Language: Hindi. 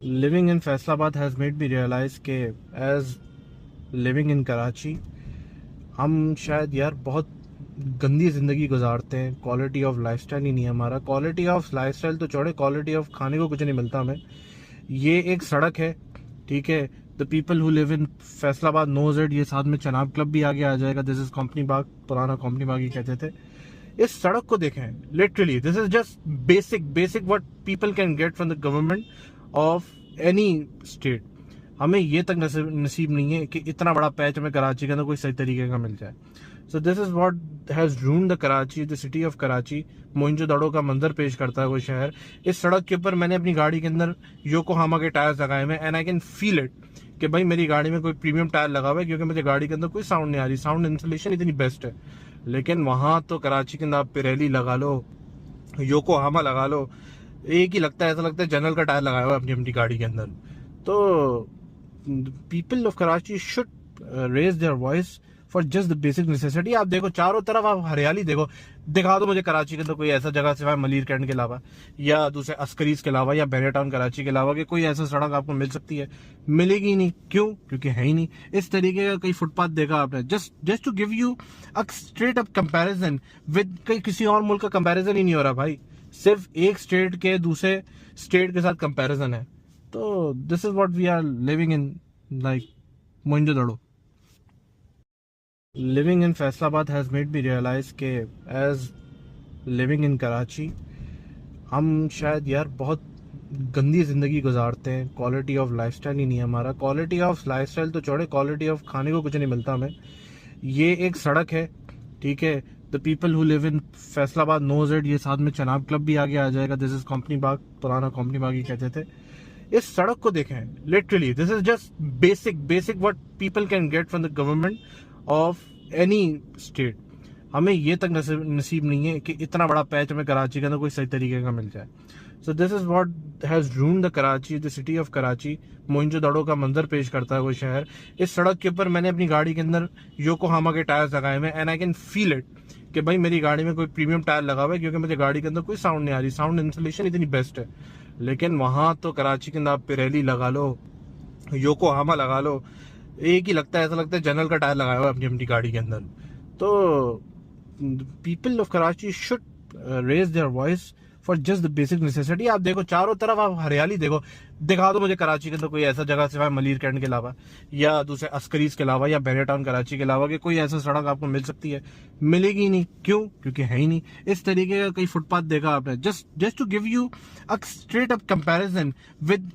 Living in Faisalabad has made me realize कि as living in Karachi हम शायद यार बहुत गंदी ज़िंदगी गुजारते हैं। क्वालिटी ऑफ लाइफस्टाइल ही नहीं है हमारा। क्वालिटी ऑफ लाइफस्टाइल तो छोड़े, क्वालिटी ऑफ खाने को कुछ नहीं मिलता हमें। ये एक सड़क है, ठीक है। The people who live in Faisalabad knows it. ये साथ में चनाब क्लब भी आगे आ जाएगा। दिस इज कंपनी बाग, पुराना कंपनी बाग ही कहते थे। इस सड़क को देखें, literally this is just basic what people can get from the government of any state. हमें ये तक नसीब नहीं है कि इतना बड़ा पैच हमें कराची के अंदर कोई सही तरीके का मिल जाए। So this is what has ruined the Karachi, the city of Karachi. Mohenjodaro का मंजर पेश करता है वो शहर। इस सड़क के ऊपर मैंने अपनी गाड़ी के अंदर योकोहामा के टायर्स लगाए हुए, and I can feel it कि भाई मेरी गाड़ी में कोई प्रीमियम टायर लगा हुआ है, क्योंकि मुझे गाड़ी के अंदर कोई साउंड नहीं आ रही। साउंड इंसुलेशन इतनी बेस्ट है, लेकिन वहां तो कराची के अंदर आप पिरेली लगा लो, योकोहामा लगा लो, एक ही लगता है, ऐसा लगता है जनरल का टायर लगाया हुआ है अपनी अपनी गाड़ी के अंदर। तो people of Karachi should raise their voice for just the basic necessity. आप देखो चारों तरफ, आप हरियाली देखो। दिखा दो मुझे कराची के अंदर कोई ऐसा जगह सिवाय मलीर कैंट के अलावा या दूसरे अस्करीज के अलावा या बैरिया टाउन कराची के अलावा कि कोई ऐसा सड़क आपको मिल सकती है। मिलेगी ही नहीं। क्यों? क्योंकि है ही नहीं। इस तरीके का कई फुटपाथ देखा आपने, just to give you a straight up comparison with, किसी और मुल्क का कंपैरिजन ही नहीं हो रहा भाई। सिर्फ एक स्टेट के दूसरे स्टेट के साथ कंपैरिजन है। तो this is what we are living in, like Mohenjodaro. Living in Faisalabad has made me realize कि as living in Karachi हम शायद यार बहुत गंदी ज़िंदगी गुजारते हैं। क्वालिटी ऑफ लाइफस्टाइल ही नहीं है हमारा। क्वालिटी ऑफ लाइफस्टाइल तो छोड़े, क्वालिटी ऑफ खाने को कुछ नहीं मिलता हमें। ये एक सड़क है, ठीक है। The people who live in Faisalabad knows it. ये साथ में चनाब क्लब भी आगे आ जाएगा। दिस इज कंपनी बाग, पुराना कंपनी बाग ही कहते थे। इस सड़क को देखें, literally this is just basic what people can get from the government of any state. हमें ये तक नसीब नहीं है कि इतना बड़ा पैच हमें कराची के अंदर कोई सही तरीके का मिल जाए। So this is what has ruined the Karachi, the city of Karachi. Mohenjodaro का मंजर पेश करता है वो शहर। इस सड़क के ऊपर मैंने अपनी गाड़ी के अंदर योकोहामा के टायर्स लगाए हुए, and I can feel it कि भाई मेरी गाड़ी में कोई प्रीमियम टायर लगा हुआ है, क्योंकि मुझे गाड़ी के अंदर कोई साउंड नहीं आ रही। साउंड इंसुलेशन इतनी बेस्ट है, लेकिन वहां तो कराची के अंदर आप पिरेली लगा लो, योकोहामा लगा लो, एक ही लगता है, ऐसा लगता है जनरल का टायर लगाया हुआ है अपनी अपनी गाड़ी के अंदर। तो people of Karachi should raise their voice for just the basic necessity. आप देखो चारों तरफ, आप हरियाली देखो। दिखा दो मुझे कराची के अंदर कोई ऐसा जगह सिवाय मलीर कैंट के अलावा या दूसरे अस्करीज के अलावा या बैरिया टाउन कराची के अलावा कि कोई ऐसा सड़क आपको मिल सकती है। मिलेगी ही नहीं। क्यों? क्योंकि है ही नहीं। इस तरीके का कई फुटपाथ देखा आपने, just to give you a straight up comparison with